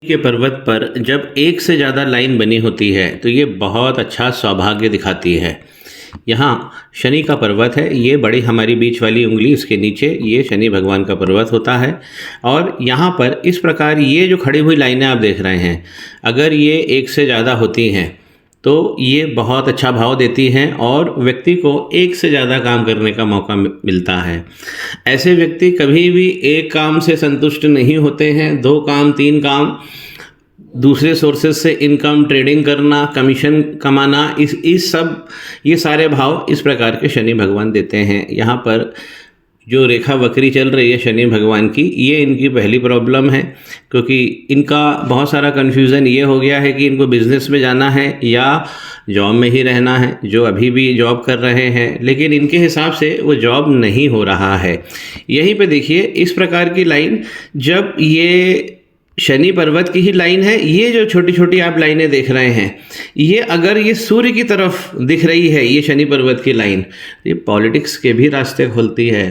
के पर्वत पर जब एक से ज़्यादा लाइन बनी होती है तो ये बहुत अच्छा सौभाग्य दिखाती है। यहाँ शनि का पर्वत है, ये बड़ी हमारी बीच वाली उंगली इसके नीचे ये शनि भगवान का पर्वत होता है। और यहाँ पर इस प्रकार ये जो खड़ी हुई लाइनें आप देख रहे हैं, अगर ये एक से ज़्यादा होती हैं तो ये बहुत अच्छा भाव देती हैं और व्यक्ति को एक से ज़्यादा काम करने का मौका मिलता है। ऐसे व्यक्ति कभी भी एक काम से संतुष्ट नहीं होते हैं, दो काम तीन काम, दूसरे सोर्सेज से इनकम, ट्रेडिंग करना, कमीशन कमाना, इस सब ये सारे भाव इस प्रकार के शनि भगवान देते हैं। यहाँ पर जो रेखा वक्री चल रही है शनि भगवान की, ये इनकी पहली प्रॉब्लम है, क्योंकि इनका बहुत सारा कन्फ्यूज़न ये हो गया है कि इनको बिज़नेस में जाना है या जॉब में ही रहना है। जो अभी भी जॉब कर रहे हैं, लेकिन इनके हिसाब से वो जॉब नहीं हो रहा है। यहीं पे देखिए इस प्रकार की लाइन, जब ये शनि पर्वत की ही लाइन है, ये जो छोटी छोटी आप लाइनें देख रहे हैं, ये अगर ये सूर्य की तरफ दिख रही है ये शनि पर्वत की लाइन, ये पॉलिटिक्स के भी रास्ते खोलती है,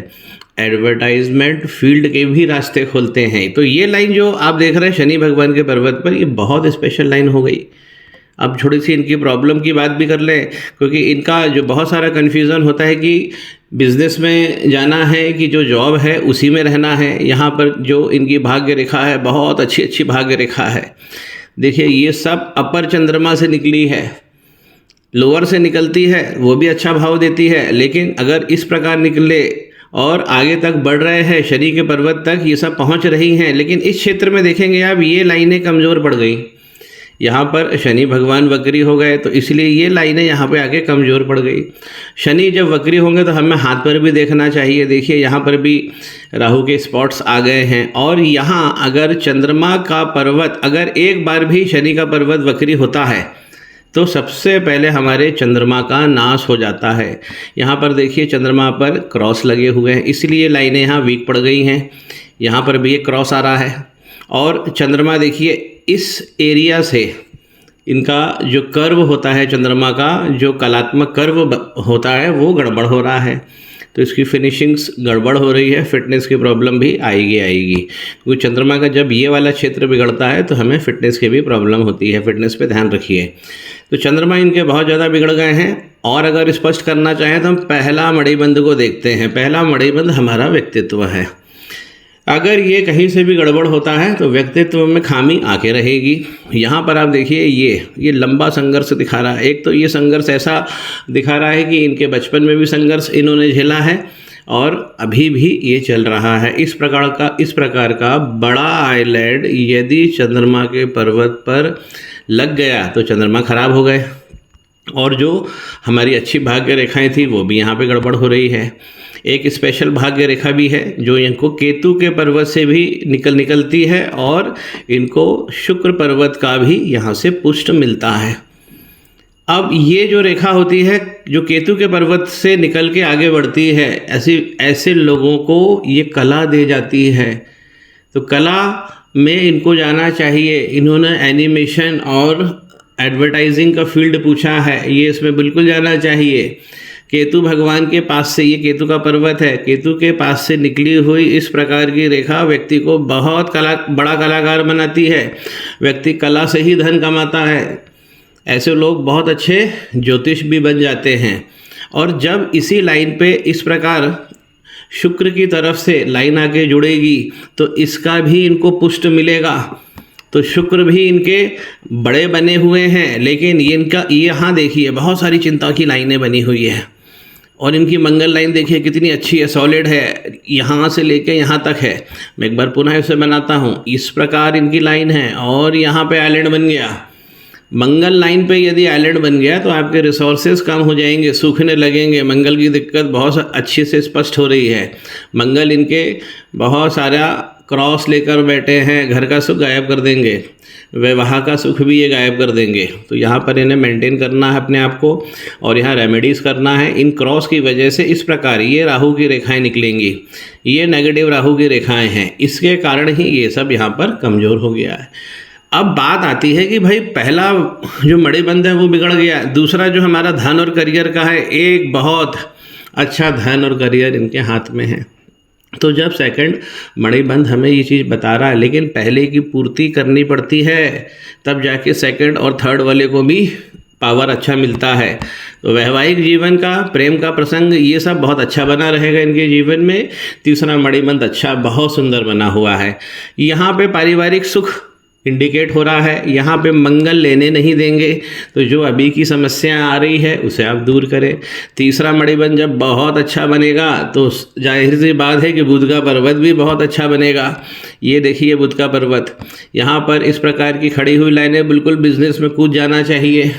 एडवर्टाइजमेंट फील्ड के भी रास्ते खोलते हैं। तो ये लाइन जो आप देख रहे हैं शनि भगवान के पर्वत पर, ये बहुत स्पेशल लाइन हो गई। अब थोड़ी सी इनकी प्रॉब्लम की बात भी कर लें, क्योंकि इनका जो बहुत सारा कन्फ्यूज़न होता है कि बिज़नेस में जाना है कि जो जॉब है उसी में रहना है। यहाँ पर जो इनकी भाग्य रेखा है, बहुत अच्छी अच्छी भाग्य रेखा है। देखिए ये सब अपर चंद्रमा से निकली है, लोअर से निकलती है, वो भी अच्छा भाव देती है। लेकिन अगर इस प्रकार निकले और आगे तक बढ़ रहे हैं, शनि के पर्वत तक ये सब पहुँच रही हैं, लेकिन इस क्षेत्र में देखेंगे आप ये लाइनें कमज़ोर पड़ गई। यहाँ पर शनि भगवान वक्री हो गए तो इसलिए ये लाइनें यहाँ पे आके कमज़ोर पड़ गई। शनि जब वक्री होंगे तो हमें हाथ पर भी देखना चाहिए। देखिए यहाँ पर भी राहु के स्पॉट्स आ गए हैं। और यहाँ अगर चंद्रमा का पर्वत, अगर एक बार भी शनि का पर्वत वक्री होता है तो सबसे पहले हमारे चंद्रमा का नाश हो जाता है। यहाँ पर देखिए चंद्रमा पर क्रॉस लगे हुए हैं, इसलिए लाइनें यहाँ वीक पड़ गई हैं। यहाँ पर भी एक क्रॉस आ रहा है और चंद्रमा देखिए इस एरिया से, इनका जो कर्व होता है चंद्रमा का, जो कलात्मक कर्व होता है वो गड़बड़ हो रहा है। तो इसकी फिनिशिंग्स गड़बड़ हो रही है, फिटनेस की प्रॉब्लम भी आएगी। क्योंकि चंद्रमा का जब ये वाला क्षेत्र बिगड़ता है तो हमें फिटनेस की भी प्रॉब्लम होती है। फिटनेस पे ध्यान रखिए। तो चंद्रमा इनके बहुत ज़्यादा बिगड़ गए हैं। और अगर स्पष्ट करना चाहें तो हम पहला मणिबंध को देखते हैं। पहला मणिबंध हमारा व्यक्तित्व है। अगर ये कहीं से भी गड़बड़ होता है तो व्यक्तित्व में खामी आके रहेगी। यहाँ पर आप देखिए ये लंबा संघर्ष दिखा रहा है। एक तो ये संघर्ष ऐसा दिखा रहा है कि इनके बचपन में भी संघर्ष इन्होंने झेला है और अभी भी ये चल रहा है। इस प्रकार का बड़ा आइलैंड यदि चंद्रमा के पर्वत पर लग गया तो चंद्रमा खराब हो गए, और जो हमारी अच्छी भाग्य रेखाएं थी वो भी यहाँ पे गड़बड़ हो रही है। एक स्पेशल भाग्य रेखा भी है जो इनको केतु के पर्वत से भी निकलती है और इनको शुक्र पर्वत का भी यहाँ से पुष्ट मिलता है। अब ये जो रेखा होती है जो केतु के पर्वत से निकल के आगे बढ़ती है, ऐसे लोगों को ये कला दे जाती है। तो कला में इनको जाना चाहिए। इन्होंने एनिमेशन और एडवर्टाइजिंग का फील्ड पूछा है, ये इसमें बिल्कुल जाना चाहिए। केतु भगवान के पास से, ये केतु का पर्वत है, केतु के पास से निकली हुई इस प्रकार की रेखा व्यक्ति को बहुत बड़ा कलाकार बनाती है। व्यक्ति कला से ही धन कमाता है। ऐसे लोग बहुत अच्छे ज्योतिष भी बन जाते हैं। और जब इसी लाइन पे इस प्रकार शुक्र की तरफ से लाइन आके जुड़ेगी तो इसका भी इनको पुष्ट मिलेगा। तो शुक्र भी इनके बड़े बने हुए हैं, लेकिन ये यहाँ देखिए बहुत सारी चिंता की लाइनें बनी हुई है। और इनकी मंगल लाइन देखिए कितनी अच्छी है, सॉलिड है, यहाँ से लेके यहाँ तक है। मैं एक बार पुनः इसे बनाता हूँ। इस प्रकार इनकी लाइन है और यहाँ पे आइलैंड बन गया। मंगल लाइन पे यदि आइलैंड बन गया तो आपके रिसोर्सेज कम हो जाएंगे, सूखने लगेंगे। मंगल की दिक्कत बहुत अच्छे से स्पष्ट हो रही है। मंगल इनके बहुत सारा क्रॉस लेकर बैठे हैं, घर का सुख गायब कर देंगे, विवाह का सुख भी ये गायब कर देंगे। तो यहाँ पर इन्हें मेंटेन करना है अपने आप को और यहाँ रेमेडीज़ करना है। इन क्रॉस की वजह से इस प्रकार ये राहु की रेखाएं निकलेंगी, ये नेगेटिव राहु की रेखाएं हैं, इसके कारण ही ये सब यहाँ पर कमज़ोर हो गया है। अब बात आती है कि भाई पहला जो मणिबंध है वो बिगड़ गया, दूसरा जो हमारा धन और करियर का है, एक बहुत अच्छा धन और करियर इनके हाथ में है। तो जब सेकंड मणिबंध हमें ये चीज़ बता रहा है, लेकिन पहले की पूर्ति करनी पड़ती है, तब जाके सेकंड और थर्ड वाले को भी पावर अच्छा मिलता है। तो वैवाहिक जीवन का, प्रेम का प्रसंग, ये सब बहुत अच्छा बना रहेगा इनके जीवन में। तीसरा मणिबंध अच्छा, बहुत सुंदर बना हुआ है। यहाँ पे पारिवारिक सुख इंडिकेट हो रहा है, यहाँ पे मंगल लेने नहीं देंगे, तो जो अभी की समस्या आ रही है उसे आप दूर करें। तीसरा मणिबंध जब बहुत अच्छा बनेगा तो जाहिर सी बात है कि बुध का पर्वत भी बहुत अच्छा बनेगा। ये देखिए बुध का पर्वत, यहाँ पर इस प्रकार की खड़ी हुई लाइनें, बिल्कुल बिजनेस में कूद जाना चाहिए।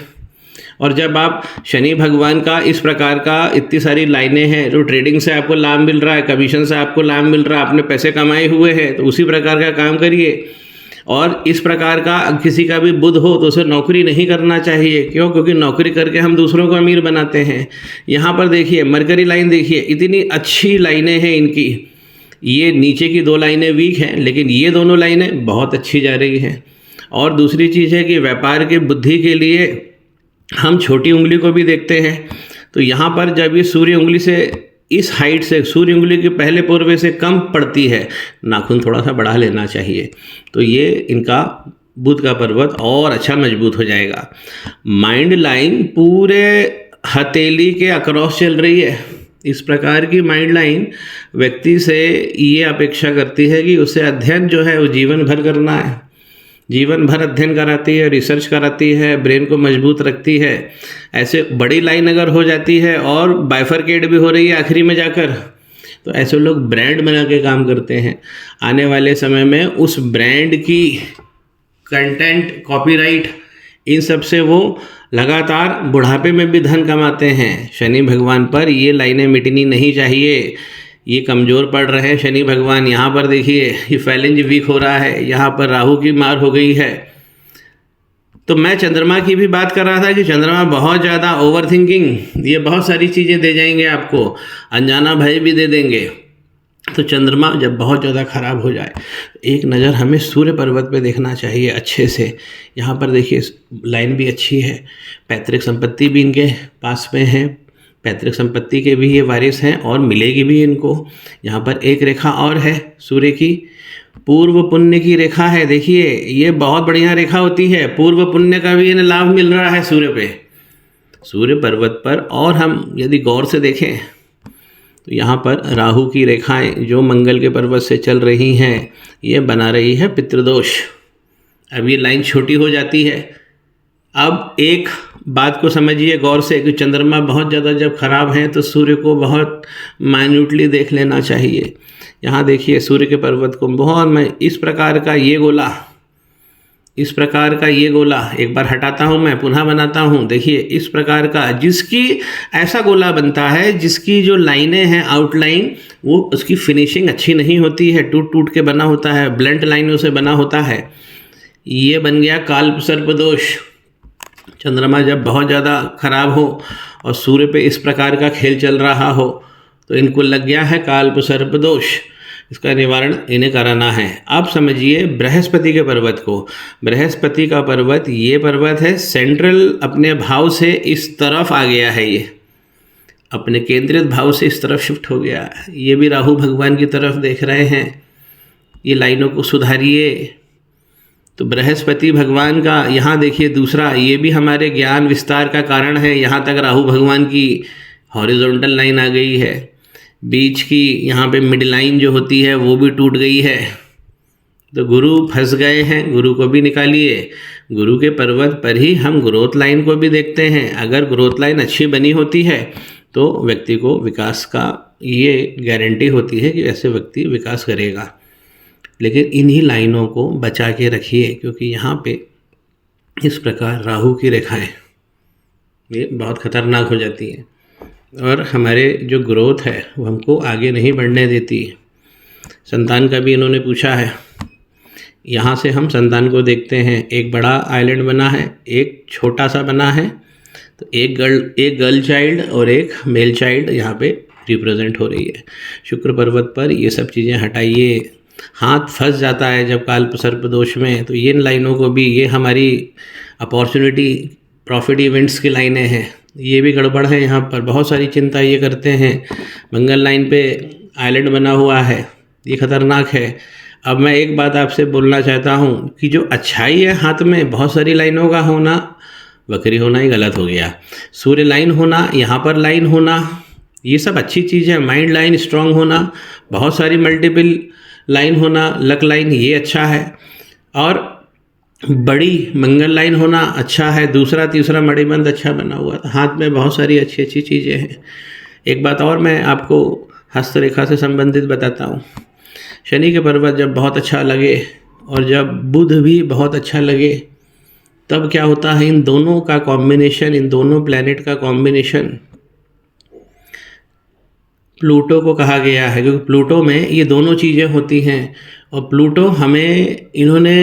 और जब आप शनि भगवान का इस प्रकार का इतनी सारी लाइनें हैं, जो ट्रेडिंग से आपको लाभ मिल रहा है, कमीशन से आपको लाभ मिल रहा है, आपने पैसे कमाए हुए हैं, तो उसी प्रकार का काम करिए। और इस प्रकार का किसी का भी बुध हो तो उसे नौकरी नहीं करना चाहिए। क्यों? क्योंकि नौकरी करके हम दूसरों को अमीर बनाते हैं। यहाँ पर देखिए मरकरी लाइन, देखिए इतनी अच्छी लाइनें हैं इनकी। ये नीचे की 2 लाइनें वीक हैं, लेकिन ये दोनों लाइनें बहुत अच्छी जा रही हैं। और दूसरी चीज़ है कि व्यापार की बुद्धि के लिए हम छोटी उंगली को भी देखते हैं। तो यहाँ पर जब ये सूर्य उंगली से इस हाइट से, सूर्य उंगली के पहले पूर्वे से कम पड़ती है, नाखून थोड़ा सा बढ़ा लेना चाहिए। तो ये इनका बुध का पर्वत और अच्छा मजबूत हो जाएगा। माइंड लाइन पूरे हथेली के अक्रॉस चल रही है। इस प्रकार की माइंड लाइन व्यक्ति से ये अपेक्षा करती है कि उसे अध्ययन जो है वो जीवन भर करना है। जीवन भर अध्ययन कराती है, रिसर्च कराती है, ब्रेन को मजबूत रखती है। ऐसे बड़ी लाइन अगर हो जाती है और बाइफरकेट भी हो रही है आखिरी में जाकर, तो ऐसे लोग ब्रांड बना के काम करते हैं। आने वाले समय में उस ब्रांड की कंटेंट, कॉपीराइट, इन सब से वो लगातार बुढ़ापे में भी धन कमाते हैं। शनि भगवान पर ये लाइनें मिटनी नहीं चाहिए। ये कमज़ोर पड़ रहे हैं शनि भगवान। यहाँ पर देखिए ये फैलेंज वीक हो रहा है, यहाँ पर राहु की मार हो गई है। तो मैं चंद्रमा की भी बात कर रहा था कि चंद्रमा बहुत ज़्यादा ओवर थिंकिंग, ये बहुत सारी चीज़ें दे जाएंगे आपको, अनजाना भय भी दे देंगे। तो चंद्रमा जब बहुत ज़्यादा खराब हो जाए, एक नज़र हमें सूर्य पर्वत पे देखना चाहिए अच्छे से। यहाँ पर देखिए लाइन भी अच्छी है, पैतृक संपत्ति भी इनके पास में है, पैतृक संपत्ति के भी ये वारिस हैं और मिलेगी भी इनको। यहाँ पर एक रेखा और है सूर्य की, पूर्व पुण्य की रेखा है। देखिए ये बहुत बढ़िया रेखा होती है, पूर्व पुण्य का भी इन्हें लाभ मिल रहा है सूर्य पे, सूर्य पर्वत पर। और हम यदि गौर से देखें तो यहाँ पर राहु की रेखाएं जो मंगल के पर्वत से चल रही हैं, ये बना रही है पितृदोष। अब ये लाइन छोटी हो जाती है। अब एक बात को समझिए गौर से कि चंद्रमा बहुत ज़्यादा जब खराब हैं तो सूर्य को बहुत माइन्यूटली देख लेना चाहिए। यहाँ देखिए सूर्य के पर्वत को बहुत, इस प्रकार का ये गोला, इस प्रकार का ये गोला, एक बार हटाता हूँ मैं, पुनः बनाता हूँ। देखिए इस प्रकार का, जिसकी ऐसा गोला बनता है जिसकी जो लाइनें हैं आउटलाइन, वो उसकी फिनिशिंग अच्छी नहीं होती है, टूट टूट के बना होता है, ब्लंट लाइनों से बना होता है। ये बन गया काल्प सर्पदोष। चंद्रमा जब बहुत ज़्यादा खराब हो और सूर्य पे इस प्रकार का खेल चल रहा हो तो इनको लग गया है काल्प सर्पदोष। इसका निवारण इन्हें कराना है। अब समझिए बृहस्पति के पर्वत को। बृहस्पति का पर्वत, ये पर्वत है सेंट्रल, अपने भाव से इस तरफ आ गया है, ये अपने केंद्रित भाव से इस तरफ शिफ्ट हो गया। ये भी राहु भगवान की तरफ देख रहे हैं। ये लाइनों को सुधारिए। तो बृहस्पति भगवान का यहाँ देखिए दूसरा, ये भी हमारे ज्ञान विस्तार का कारण है। यहाँ तक राहु भगवान की हॉरिजॉन्टल लाइन आ गई है, बीच की यहाँ पे मिड लाइन जो होती है वो भी टूट गई है। तो गुरु फंस गए हैं, गुरु को भी निकालिए। गुरु के पर्वत पर ही हम ग्रोथ लाइन को भी देखते हैं। अगर ग्रोथ लाइन अच्छी बनी होती है तो व्यक्ति को विकास का ये गारंटी होती है कि ऐसे व्यक्ति विकास करेगा। लेकिन इन्हीं लाइनों को बचा के रखिए, क्योंकि यहाँ पे इस प्रकार राहु की रेखाएं ये बहुत खतरनाक हो जाती हैं और हमारे जो ग्रोथ है वो हमको आगे नहीं बढ़ने देती। संतान का भी इन्होंने पूछा है। यहाँ से हम संतान को देखते हैं, एक बड़ा आइलैंड बना है, एक छोटा सा बना है। तो एक गर्ल चाइल्ड और एक मेल चाइल्ड यहाँ पे रिप्रेजेंट हो रही है। शुक्र पर्वत पर ये सब चीज़ें हटाइए। हाथ फंस जाता है जब काल्प सर्प दोष में, तो ये लाइनों को भी, ये हमारी अपॉर्चुनिटी प्रॉफिट इवेंट्स की लाइनें हैं, ये भी गड़बड़ है। यहाँ पर बहुत सारी चिंता ये करते हैं। मंगल लाइन पे आइलैंड बना हुआ है, ये खतरनाक है। अब मैं एक बात आपसे बोलना चाहता हूँ कि जो अच्छाई है हाथ में बहुत सारी लाइनों का होना, वक्री होना ही गलत हो गया। सूर्य लाइन होना, यहाँ पर लाइन होना, ये सब अच्छी चीज़ है। माइंड लाइन स्ट्रांग होना, बहुत सारी मल्टीपल लाइन होना, लक लाइन, ये अच्छा है। और बड़ी मंगल लाइन होना अच्छा है। दूसरा तीसरा मणिबंध अच्छा बना हुआ था। हाथ में बहुत सारी अच्छी अच्छी चीज़ें हैं। एक बात और मैं आपको हस्तरेखा से संबंधित बताता हूँ। शनि के पर्वत जब बहुत अच्छा लगे और जब बुध भी बहुत अच्छा लगे, तब क्या होता है, इन दोनों का कॉम्बिनेशन, इन दोनों प्लैनेट का कॉम्बिनेशन प्लूटो को कहा गया है, क्योंकि प्लूटो में ये दोनों चीज़ें होती हैं। और प्लूटो हमें, इन्होंने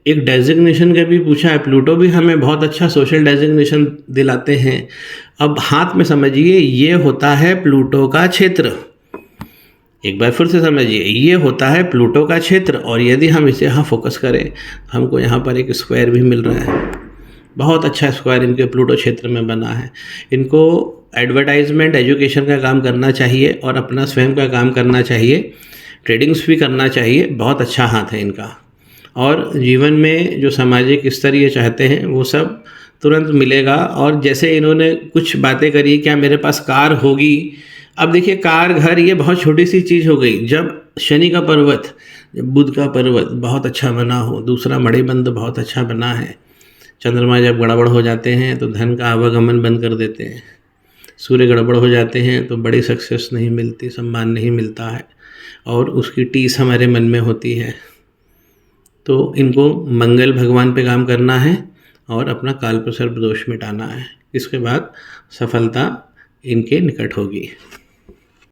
एक डेजिग्नेशन का भी पूछा है, प्लूटो भी हमें बहुत अच्छा सोशल डेजिग्नेशन दिलाते हैं। अब हाथ में समझिए, ये होता है प्लूटो का क्षेत्र। एक बार फिर से समझिए, ये होता है प्लूटो का क्षेत्र, और यदि हम इसे यहाँ फोकस करें, हमको यहाँ पर एक स्क्वायर भी मिल रहा है। बहुत अच्छा स्क्वायर इनके प्लूटो क्षेत्र में बना है। इनको एडवर्टाइजमेंट, एजुकेशन का काम करना चाहिए और अपना स्वयं का काम करना चाहिए, ट्रेडिंग्स भी करना चाहिए। बहुत अच्छा हाथ है इनका, और जीवन में जो सामाजिक स्तर ये चाहते हैं वो सब तुरंत मिलेगा। और जैसे इन्होंने कुछ बातें करी, क्या मेरे पास कार होगी, अब देखिए कार, घर, ये बहुत छोटी सी चीज़ हो गई। जब शनि का पर्वत, जब बुध का पर्वत बहुत अच्छा बना हो, दूसरा मणिबंध बहुत अच्छा बना है, चंद्रमा जब गड़बड़ हो जाते हैं तो धन का आवागमन बंद कर देते हैं, सूर्य गड़बड़ हो जाते हैं तो बड़ी सक्सेस नहीं मिलती, सम्मान नहीं मिलता है, और उसकी टीस हमारे मन में होती है। तो इनको मंगल भगवान पे काम करना है और अपना कालसर्प दोष मिटाना है। इसके बाद सफलता इनके निकट होगी।